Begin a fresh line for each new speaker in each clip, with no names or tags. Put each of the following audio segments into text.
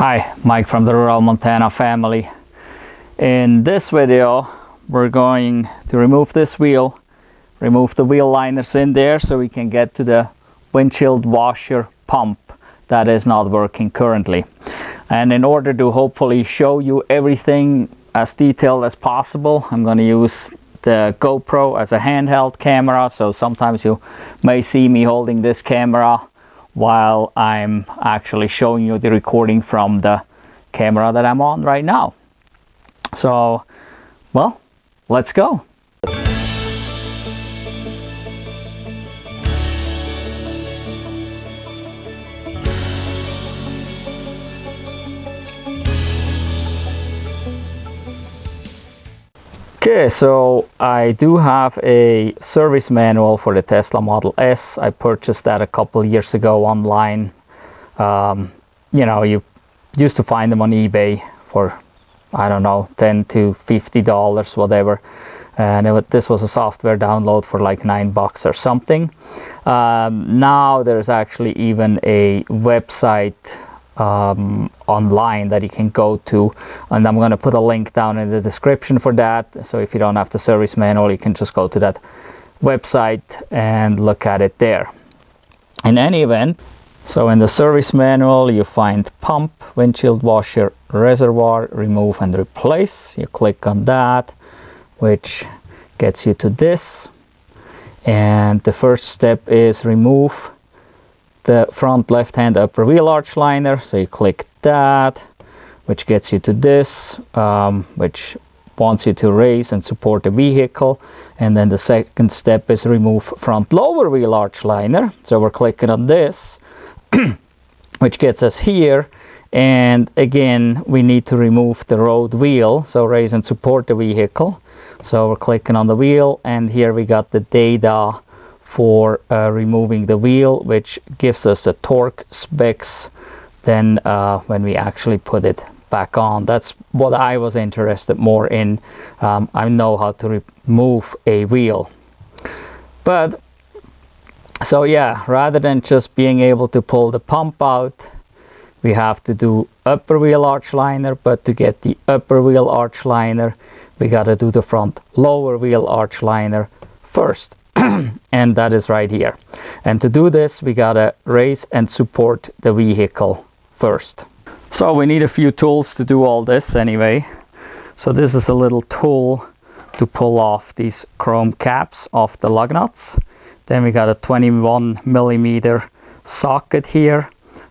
Hi, Mike from the Rural Montana family. In this video, we're going to remove this wheel, remove the wheel liners in there so we can get to the windshield washer pump that is not working currently. And in order to hopefully show you everything as detailed as possible, I'm going to use the GoPro as a handheld camera. So sometimes you may see me holding this camera while I'm actually showing you the recording from the camera that I'm on right now. So, well, let's go. Okay, so I do have a service manual for the Tesla Model S. I purchased that a couple years ago online. You know, you used to find them on eBay for, I don't know, $10 to $50, whatever. And this was a software download for like $9 or something. Now there's actually even a website online that you can go to, and I'm going to put a link down in the description for that. So if you don't have the service manual, you can just go to that website and look at it there. In any event, so in the service manual you find pump, windshield washer, reservoir, remove and replace. You click on that, which gets you to this, and the first step is remove the front left hand upper wheel arch liner. So you click that, which gets you to this, which wants you to raise and support the vehicle. And then the second step is remove front lower wheel arch liner. So we're clicking on this, which gets us here. And again, we need to remove the road wheel, so raise and support the vehicle. So we're clicking on the wheel, and here we got the data for removing the wheel, which gives us the torque specs then when we actually put it back on. That's what I was interested more in. I know how to remove a wheel. But so yeah, rather than just being able to pull the pump out, we have to do upper wheel arch liner. But to get the upper wheel arch liner, we got to do the front lower wheel arch liner first. And that is right here. And to do this, we gotta raise and support the vehicle first. So we need a few tools to do all this anyway. So this is a little tool to pull off these chrome caps off the lug nuts. Then we got a 21mm socket here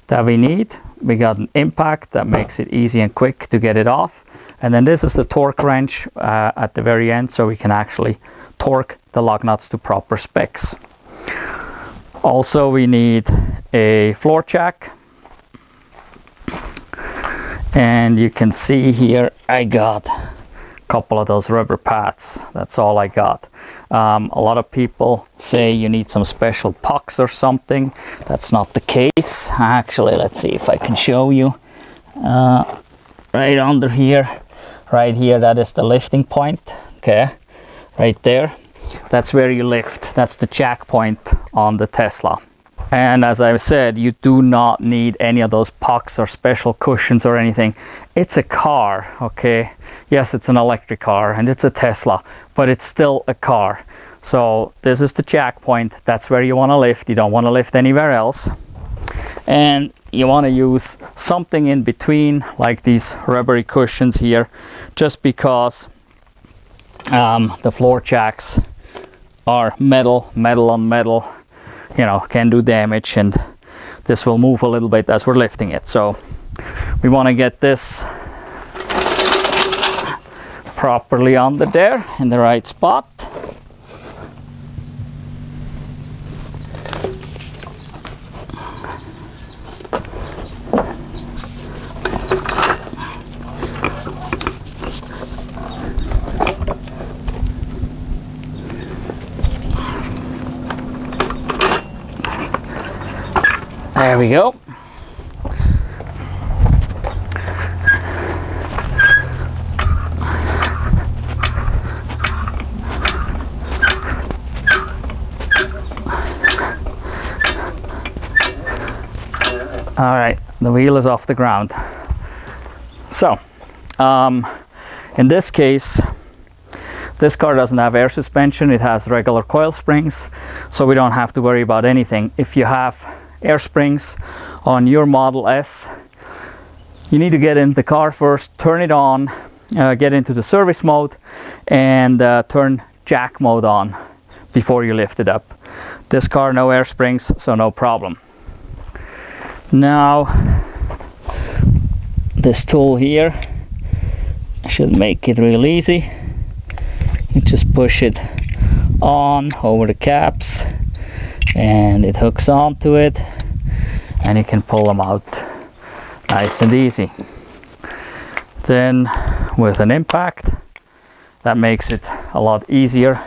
that we need. We got an impact that makes it easy and quick to get it off. And then this is the torque wrench at the very end, so we can actually torque the lug nuts to proper specs. Also, we need a floor jack. And you can see here I got a couple of those rubber pads. That's all I got. A lot of people say you need some special pucks or something. That's not the case. Actually, let's see if I can show you. Right under here, right here, that is the lifting point. Okay, right there. That's where you lift. That's the jack point on the Tesla. And as I said, you do not need any of those pucks or special cushions or anything. It's a car, okay? Yes, it's an electric car and it's a Tesla, but it's still a car. So this is the jack point. That's where you want to lift. You don't want to lift anywhere else. And you want to use something in between, like these rubbery cushions here, just because the floor jacks are metal on metal, you know, can do damage, and this will move a little bit as we're lifting it. So we want to get this properly under there in the right spot. There we go. All right, the wheel is off the ground. So in this case, this car doesn't have air suspension, it has regular coil springs, so we don't have to worry about anything. If you have air springs on your Model S, you need to get in the car first, turn it on, get into the service mode, and turn jack mode on before you lift it up. This car, no air springs, so no problem. Now, this tool here should make it real easy. You just push it on over the caps and it hooks onto it, and you can pull them out nice and easy. Then with an impact, that makes it a lot easier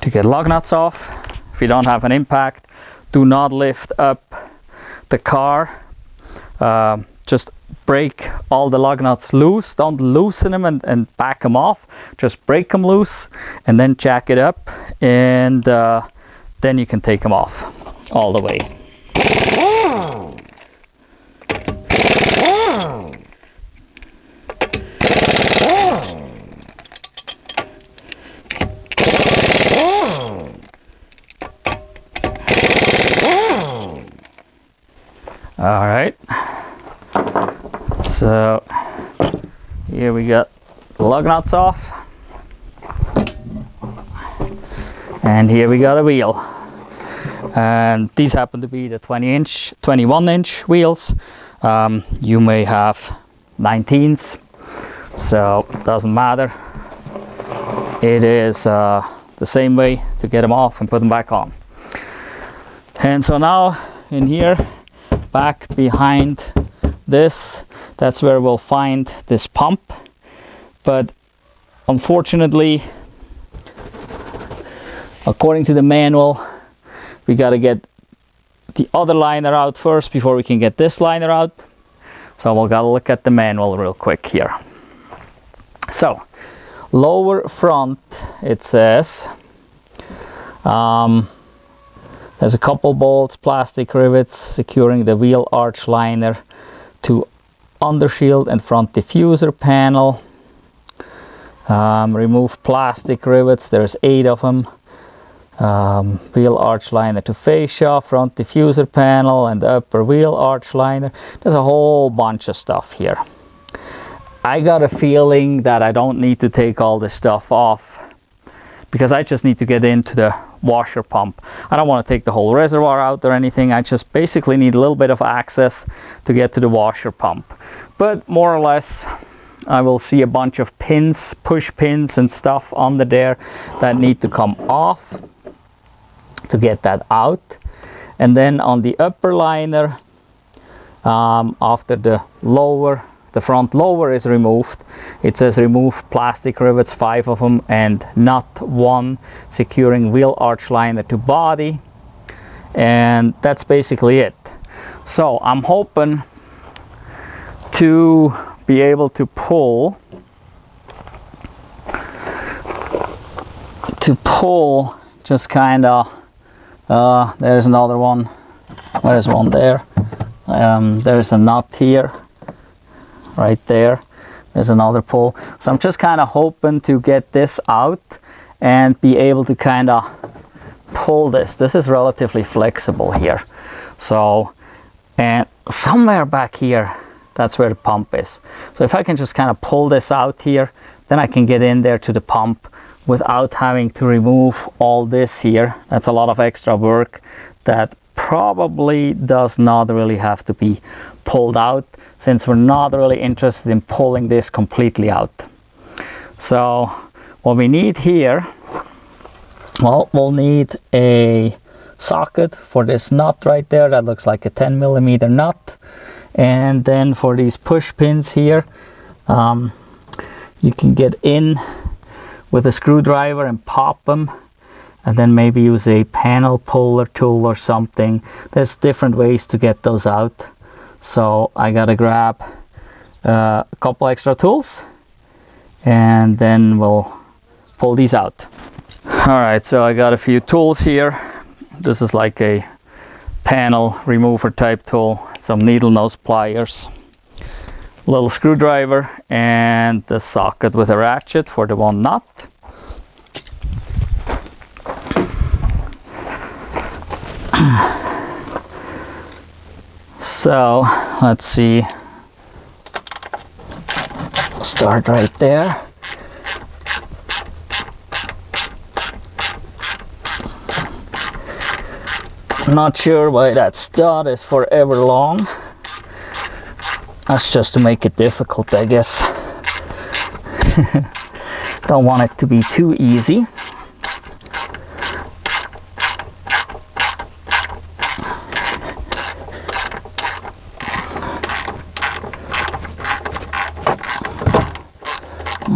to get lug nuts off. If you don't have an impact, do not lift up the car. Just break all the lug nuts loose. Don't loosen them and back them off. Just break them loose and then jack it up, and then you can take them off all the way. All right, so here we got the lug nuts off, and here we got a wheel, and these happen to be the 21-inch wheels. You may have 19s, so it doesn't matter. It is the same way to get them off and put them back on. And so now in here, back behind this, that's where we'll find this pump. But unfortunately, according to the manual, we got to get the other liner out first before we can get this liner out. So we'll gotta look at the manual real quick here. So lower front, it says there's a couple bolts, plastic rivets securing the wheel arch liner to undershield and front diffuser panel. Remove plastic rivets, there's 8 of them. Wheel arch liner to fascia, front diffuser panel, and the upper wheel arch liner. There's a whole bunch of stuff here. I got a feeling that I don't need to take all this stuff off, because I just need to get into the washer pump. I don't want to take the whole reservoir out or anything. I just basically need a little bit of access to get to the washer pump. But more or less, I will see a bunch of pins, push pins and stuff under there that need to come off to get that out. And then on the upper liner, after the front lower is removed, it says remove plastic rivets, 5 of them, and nut 1 securing wheel arch liner to body. And that's basically it. So I'm hoping to be able to pull just kind of there's another one. There's one there. There's a nut here right there. There's another pull. So I'm just kind of hoping to get this out and be able to kind of pull this. This is relatively flexible here. So, and somewhere back here, that's where the pump is. So if I can just kind of pull this out here, then I can get in there to the pump without having to remove all this here. That's a lot of extra work that probably does not really have to be pulled out, since we're not really interested in pulling this completely out. So what we need here, well, we'll need a socket for this nut right there. That looks like a 10mm nut. And then for these push pins here, you can get in with a screwdriver and pop them, and then maybe use a panel puller tool or something. There's different ways to get those out. So I gotta grab a couple extra tools, and then we'll pull these out. All right, so I got a few tools here. This is like a panel remover type tool, some needle nose pliers. little screwdriver and the socket with a ratchet for the one nut. So let's see, start right there. Not sure why that stud is forever long. That's just to make it difficult, I guess. Don't want it to be too easy.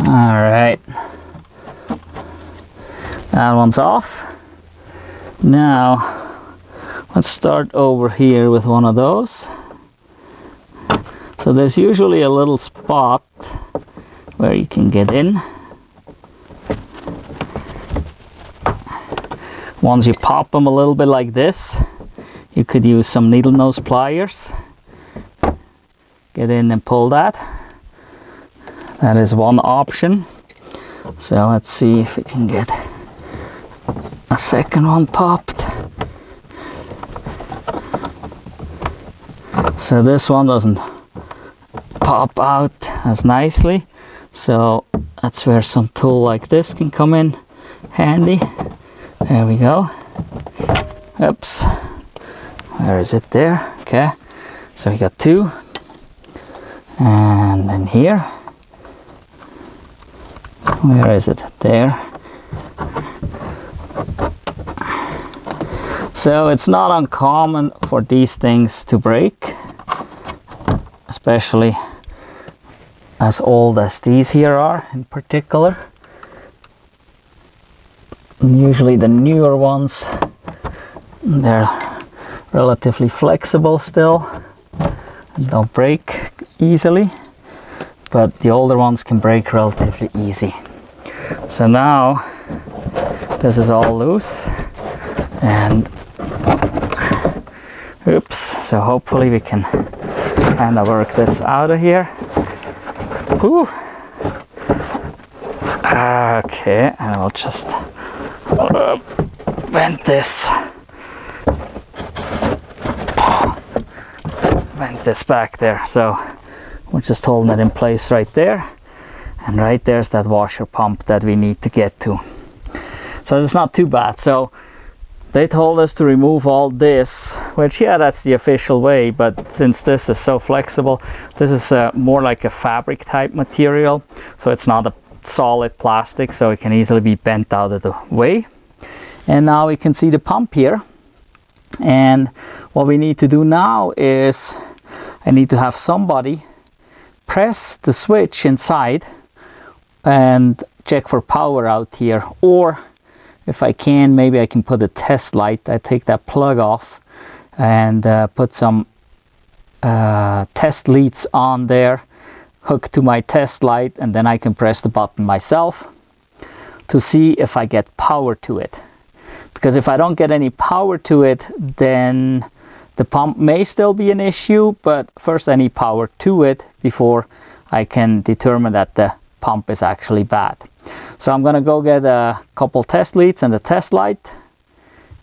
All right, that one's off. Now let's start over here with one of those. So there's usually a little spot where you can get in. Once you pop them a little bit like this, you could use some needle nose pliers. Get in and pull that. That is one option. So let's see if we can get a second one popped. So this one doesn't pop out as nicely, so that's where some tool like this can come in handy. There we go. Oops, where is it? There. Okay, so we got two, and then here, where is it? There. So it's not uncommon for these things to break, especially as old as these here are in particular. And usually the newer ones, they're relatively flexible still and don't break easily, but the older ones can break relatively easy. So now this is all loose, and oops, so hopefully we can kind of work this out of here. Whew. Okay, and I'll just vent this back there. So we're just holding it in place right there, and right there's that washer pump that we need to get to. So it's not too bad. So they told us to remove all this, which, yeah, that's the official way, but since this is so flexible, this is more like a fabric type material, so it's not a solid plastic, so it can easily be bent out of the way. And now we can see the pump here, and what we need to do now is I need to have somebody press the switch inside and check for power out here, or if I can, maybe I can put a test light. I take that plug off and put some test leads on there, hook to my test light, and then I can press the button myself to see if I get power to it. Because if I don't get any power to it, then the pump may still be an issue, but first I need power to it before I can determine that the pump is actually bad. So I'm gonna go get a couple test leads and a test light,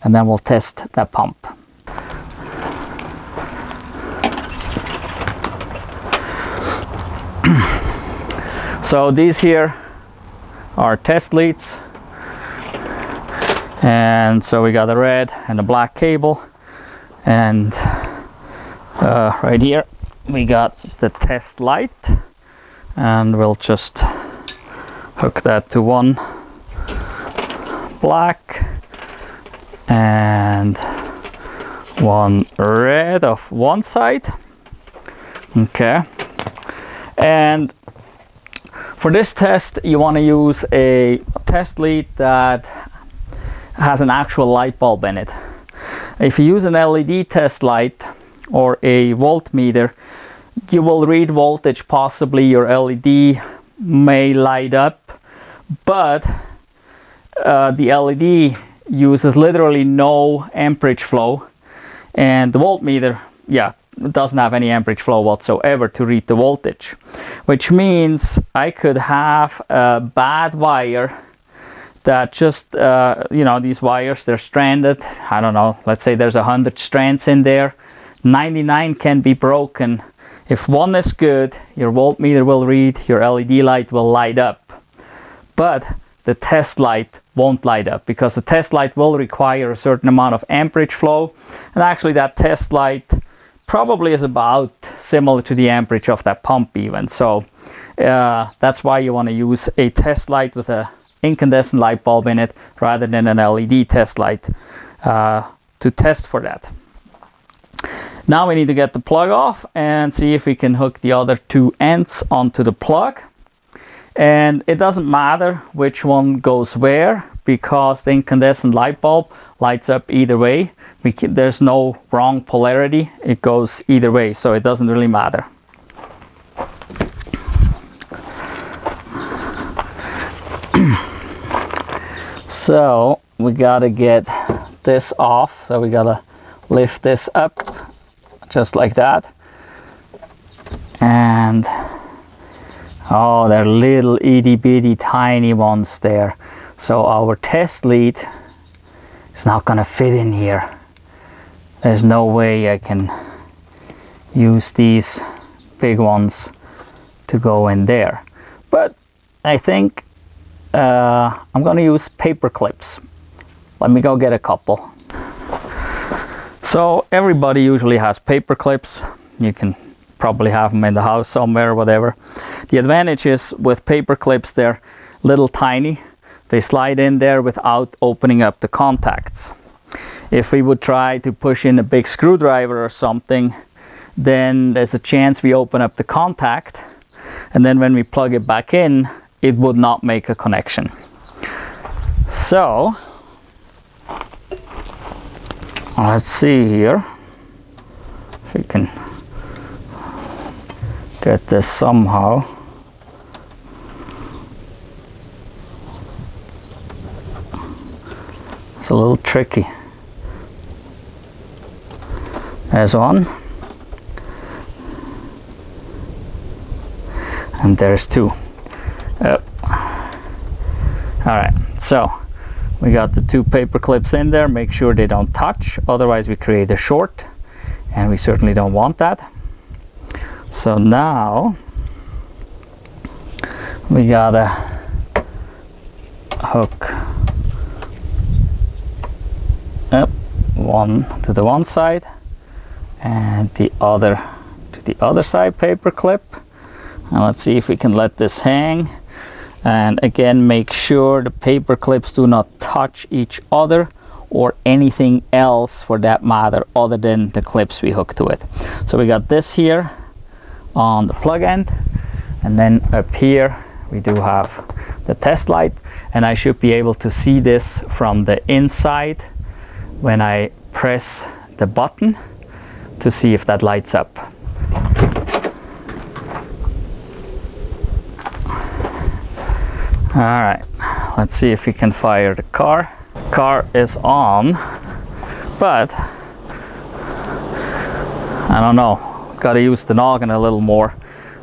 and then we'll test that pump. So these here are test leads, and so we got a red and a black cable, and right here we got the test light, and we'll just hook that to one black and one red of one side. Okay, and for this test you want to use a test lead that has an actual light bulb in it. If you use an LED test light or a voltmeter, you will read voltage, possibly your LED may light up, but the LED uses literally no amperage flow, and the voltmeter, yeah, doesn't have any amperage flow whatsoever to read the voltage, which means I could have a bad wire that just, you know, these wires, they're stranded. I don't know, let's say there's 100 strands in there. 99 can be broken. If one is good, your voltmeter will read, your LED light will light up. But the test light won't light up, because the test light will require a certain amount of amperage flow. And actually that test light probably is about similar to the amperage of that pump even. So that's why you want to use a test light with a incandescent light bulb in it rather than an LED test light to test for that. Now we need to get the plug off and see if we can hook the other two ends onto the plug. And it doesn't matter which one goes where, because the incandescent light bulb lights up either way. There's no wrong polarity, it goes either way, so it doesn't really matter. So we gotta get this off, so we gotta lift this up just like that. And oh, they're little itty bitty tiny ones there. So our test lead is not gonna fit in here. There's no way I can use these big ones to go in there. But I think I'm gonna use paper clips. Let me go get a couple. So everybody usually has paper clips. You can probably have them in the house somewhere or whatever. The advantage is with paper clips, they're little tiny. They slide in there without opening up the contacts. If we would try to push in a big screwdriver or something, then there's a chance we open up the contact, and then when we plug it back in, it would not make a connection. So let's see here if we can get this somehow. It's a little tricky. There's one, and there's two. Alright, so we got the two paper clips in there. Make sure they don't touch, otherwise we create a short, and we certainly don't want that. So now we gotta hook up one to the one side and the other to the other side paper clip. And let's see if we can let this hang. And again, make sure the paper clips do not touch each other or anything else for that matter other than the clips we hook to it. So we got this here on the plug end, and then up here we do have the test light, and I should be able to see this from the inside when I press the button to see if that lights up. Alright, let's see if we can fire the car. Car is on, but I don't know, gotta use the noggin a little more.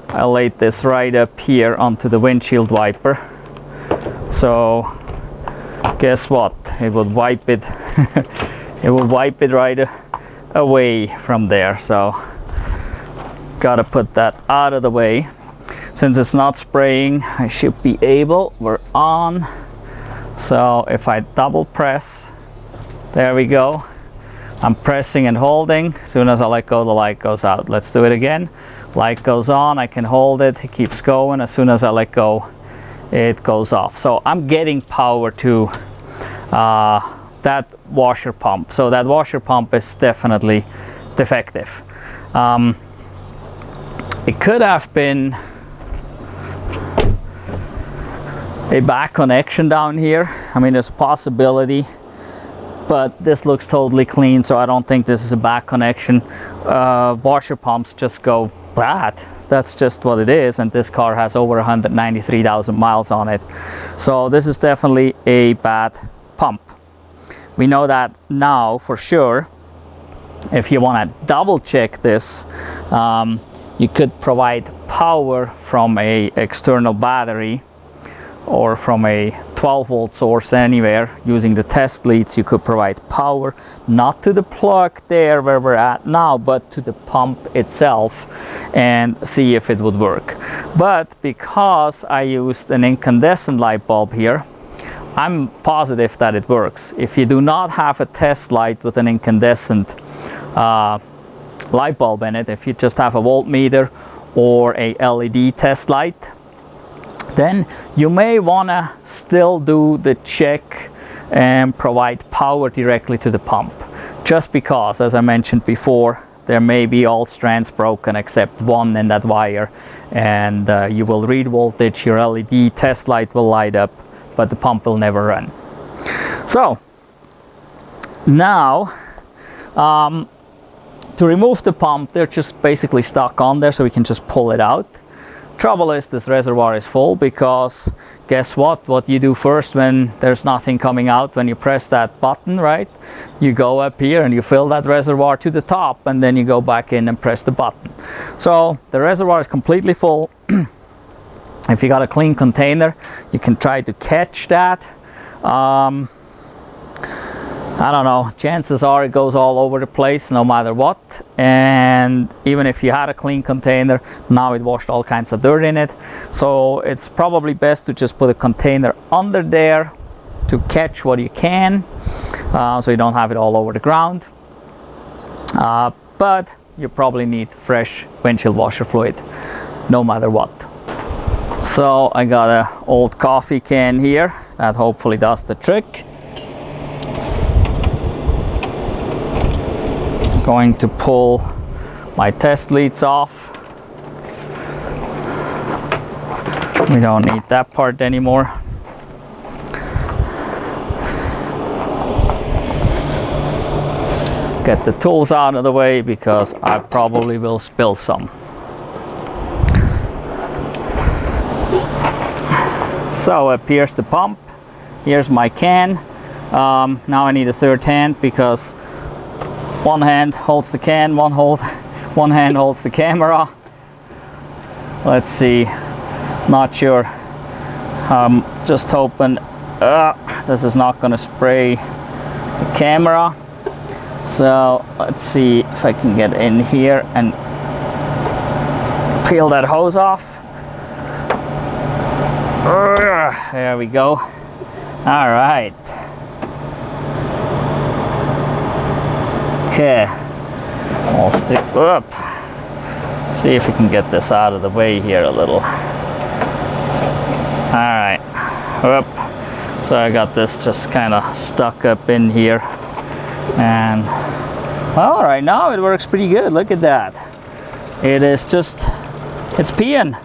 I laid this right up here onto the windshield wiper, so guess what, it would wipe it it will wipe it right away from there. So gotta put that out of the way. Since it's not spraying, I should be able, we're on. So if I double press, there we go. I'm pressing and holding. As soon as I let go, the light goes out. Let's do it again. Light goes on, I can hold it, it keeps going. As soon as I let go, it goes off. So I'm getting power to that washer pump. So that washer pump is definitely defective. It could have been a back connection down here. I mean, there's a possibility, but this looks totally clean, so I don't think this is a back connection. Washer pumps just go bad. That's just what it is, and this car has over 193,000 miles on it. So this is definitely a bad pump. We know that now for sure. if you want to double check this, you could provide power from a external battery or from a 12-volt source anywhere. Using the test leads, you could provide power not to the plug there where we're at now, but to the pump itself, and see if it would work. But because I used an incandescent light bulb here, I'm positive that it works. If you do not have a test light with an incandescent light bulb in it, if you just have a voltmeter or a LED test light, then you may want to still do the check and provide power directly to the pump, just because, as I mentioned before, there may be all strands broken except one in that wire, and you will read voltage, your LED test light will light up, but the pump will never run. So now to remove the pump, they're just basically stuck on there, so we can just pull it out. Trouble is, this reservoir is full, because guess what you do first when there's nothing coming out? When you press that button, right, you go up here and you fill that reservoir to the top, and then you go back in and press the button. So the reservoir is completely full. If you got a clean container, you can try to catch that. I don't know, chances are it goes all over the place no matter what, and even if you had a clean container, now it washed all kinds of dirt in it. So it's probably best to just put a container under there to catch what you can, so you don't have it all over the ground. But you probably need fresh windshield washer fluid no matter what. So I got an old coffee can here that hopefully does the trick. Going to pull my test leads off. We don't need that part anymore. Get the tools out of the way because I probably will spill some. So up here's the pump, here's my can. Now I need a third hand because one hand holds the can, one hand holds the camera. Let's see, not sure. Just hoping this is not going to spray the camera. So let's see if I can get in here and peel that hose off. There we go. All right. Okay, I'll stick up. See if we can get this out of the way here a little. All right, up. So I got this just kind of stuck up in here, and well, right now it works pretty good. Look at that. It is just, it's peeing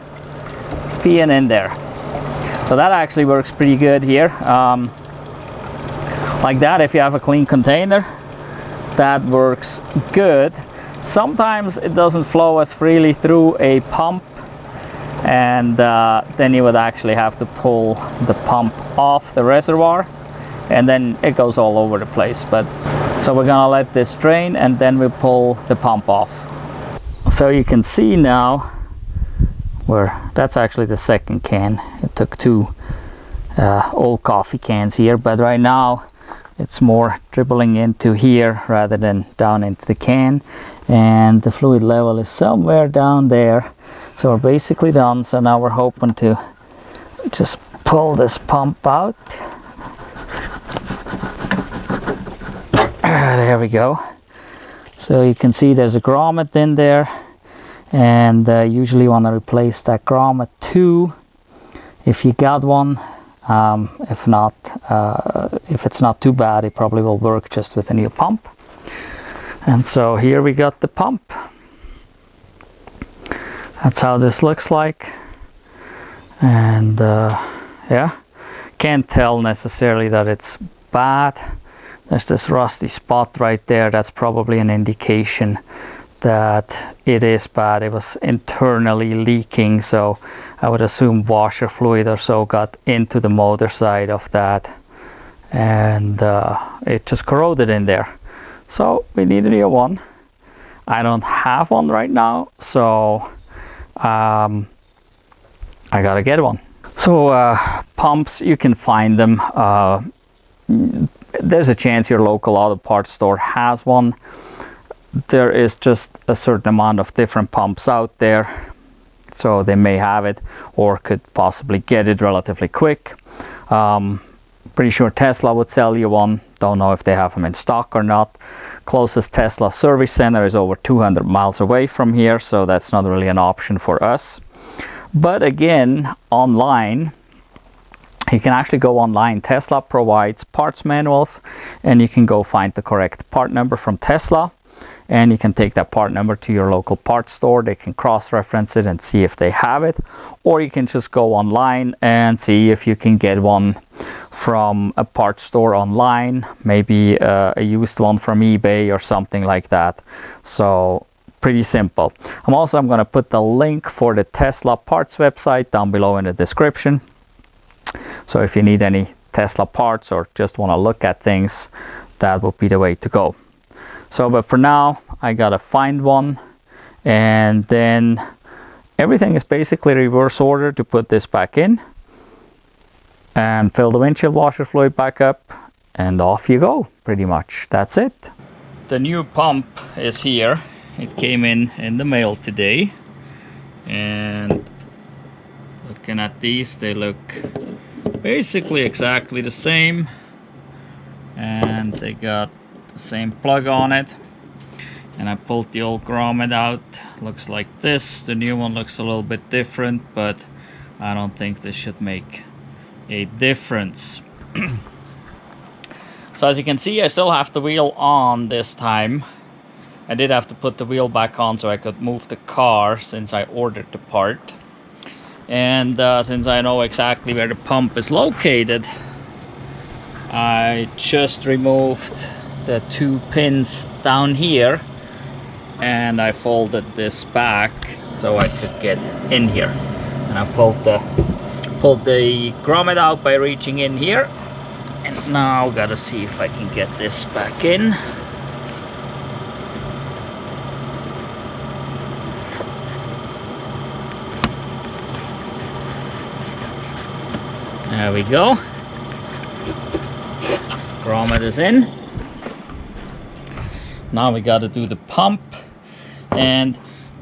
in there. So that actually works pretty good here. Like that, if you have a clean container, that works good. Sometimes it doesn't flow as freely through a pump, and then you would actually have to pull the pump off the reservoir, and then it goes all over the place. But so we're gonna let this drain, and then we pull the pump off. So you can see now where that's actually the second can. It took two old coffee cans here, but right now it's more dribbling into here rather than down into the can, and the fluid level is somewhere down there. So we're basically done. So now we're hoping to just pull this pump out. There we go. So you can see there's a grommet in there, and usually you want to replace that grommet too if you got one. If not, if it's not too bad, it probably will work just with a new pump. And so here we got the pump. That's how this looks like. And yeah, can't tell necessarily that it's bad. There's this rusty spot right there. That's probably an indication that it is bad. It was internally leaking, so I would assume washer fluid or so got into the motor side of that, and it just corroded in there. So we need a new one. I don't have one right now, so I gotta get one. So pumps, you can find them. There's a chance your local auto parts store has one. There is just a certain amount of different pumps out there, so they may have it or could possibly get it relatively quick. Pretty sure Tesla would sell you one. Don't know if they have them in stock or not. Closest Tesla service center is over 200 miles away from here, so that's not really an option for us. But again, online, you can actually go online. Tesla provides parts manuals, and you can go find the correct part number from Tesla, and you can take that part number to your local parts store. They can cross-reference it and see if they have it, or you can just go online and see if you can get one from a parts store online, maybe a used one from eBay or something like that. So pretty simple. I'm going to put the link for the Tesla parts website down below in the description. So if you need any Tesla parts or just want to look at things, that would be the way to go. So, but for now, I gotta find one, and then everything is basically reverse order to put this back in and fill the windshield washer fluid back up, and off you go, pretty much. That's it. The new pump is here. It came in the mail today, and looking at these, they look basically exactly the same, and they got the same plug on it. And I pulled the old grommet out. Looks like this. The new one looks a little bit different, but I don't think this should make a difference. So as you can see, I still have the wheel on this time. I did have to put the wheel back on so I could move the car since I ordered the part. And since I know exactly where the pump is located, I just removed the 2 pins down here, and I folded this back so I could get in here. And I pulled the grommet out by reaching in here, and now gotta see if I can get this back in. There we go. Grommet is in. Now we got to do the pump, and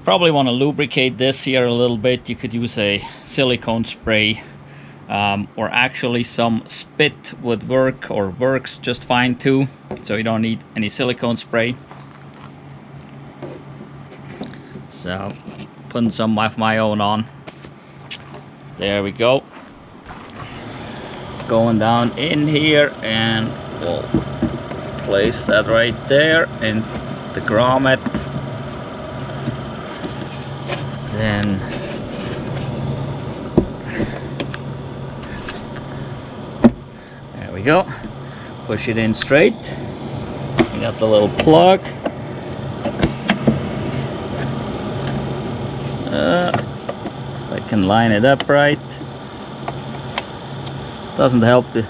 probably want to lubricate this here a little bit. You could use a silicone spray, or actually some spit would work, or works just fine too, so you don't need any silicone spray. So putting some of my own on. There we go. Going down in here, and we'll place that right there in the grommet. Then there we go. Push it in straight. We got the little plug. If I can line it up right. Doesn't help to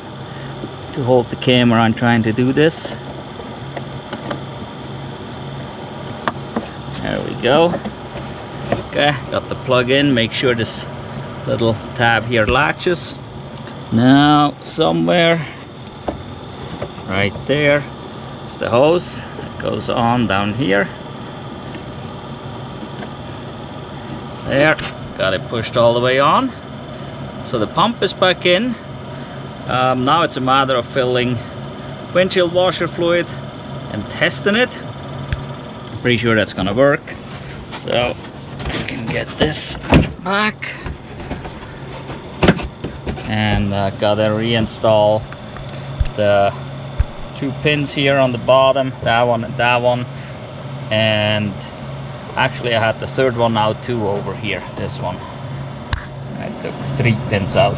hold the camera on trying to do this. There we go. Okay, got the plug in. Make sure this little tab here latches. Now somewhere right there is the hose that goes on down here. There, got it pushed all the way on. So the pump is back in. Now it's a matter of filling windshield washer fluid and testing it. I'm pretty sure that's gonna work. So I can get this back, and gotta reinstall the 2 pins here on the bottom, that one and that one, and actually I had the third one out too over here, this one. I took 3 pins out.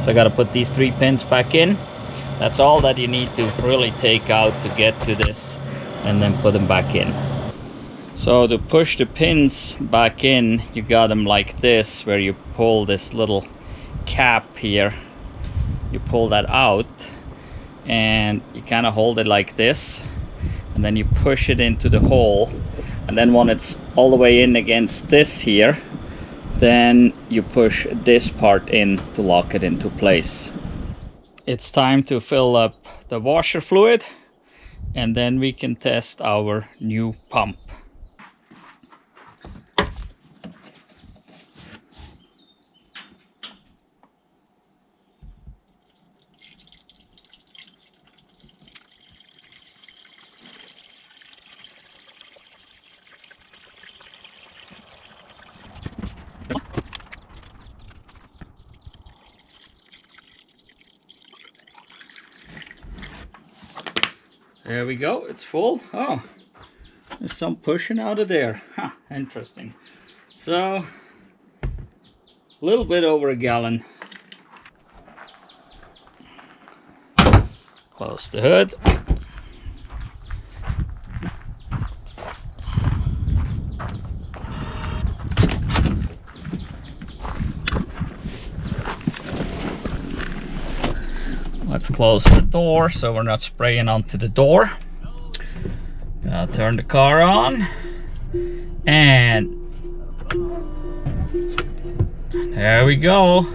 So I got to put these 3 pins back in. That's all that you need to really take out to get to this, and then put them back in. So to push the pins back in, you got them like this, where you pull this little cap here. You pull that out, and you kind of hold it like this, and then you push it into the hole and then when it's all the way in against this here, then you push this part in to lock it into place. It's time to fill up the washer fluid, and then we can test our new pump. There we go, it's full. Oh, there's some pushing out of there. Huh, interesting. So, a little bit over a gallon. Close the hood. Let's close the door so we're not spraying onto the door. Turn the car on, and there we go.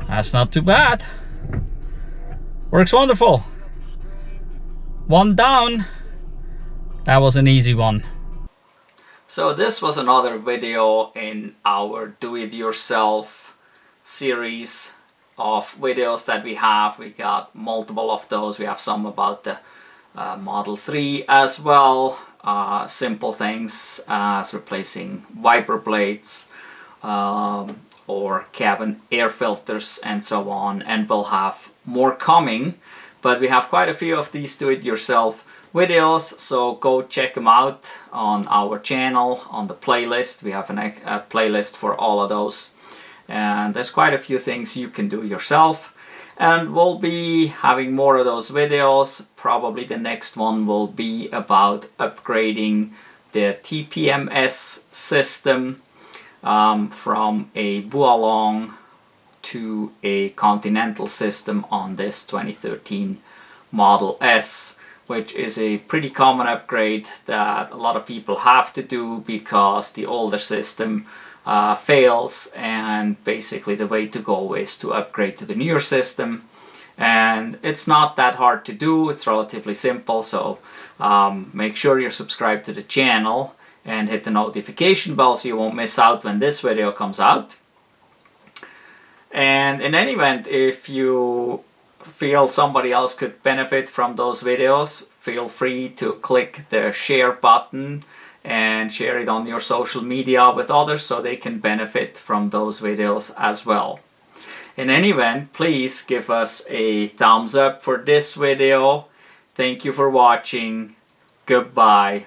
That's not too bad. Works wonderful. One down. That was an easy one. So this was another video in our do-it-yourself series of videos that we have. We got multiple of those. We have some about the Model 3 as well. Simple things as replacing wiper blades or cabin air filters and so on. And we'll have more coming. But we have quite a few of these do-it-yourself videos, so go check them out on our channel, on the playlist. We have a playlist for all of those, and there's quite a few things you can do yourself, and we'll be having more of those videos. Probably the next one will be about upgrading the TPMS system from a Bualong to a Continental system on this 2013 Model S, which is a pretty common upgrade that a lot of people have to do because the older system fails, and basically the way to go is to upgrade to the newer system. And it's not that hard to do, it's relatively simple, so make sure you're subscribed to the channel and hit the notification bell so you won't miss out when this video comes out. And in any event, if you feel somebody else could benefit from those videos, feel free to click the share button and share it on your social media with others so they can benefit from those videos as well. In any event, please give us a thumbs up for this video. Thank you for watching. Goodbye.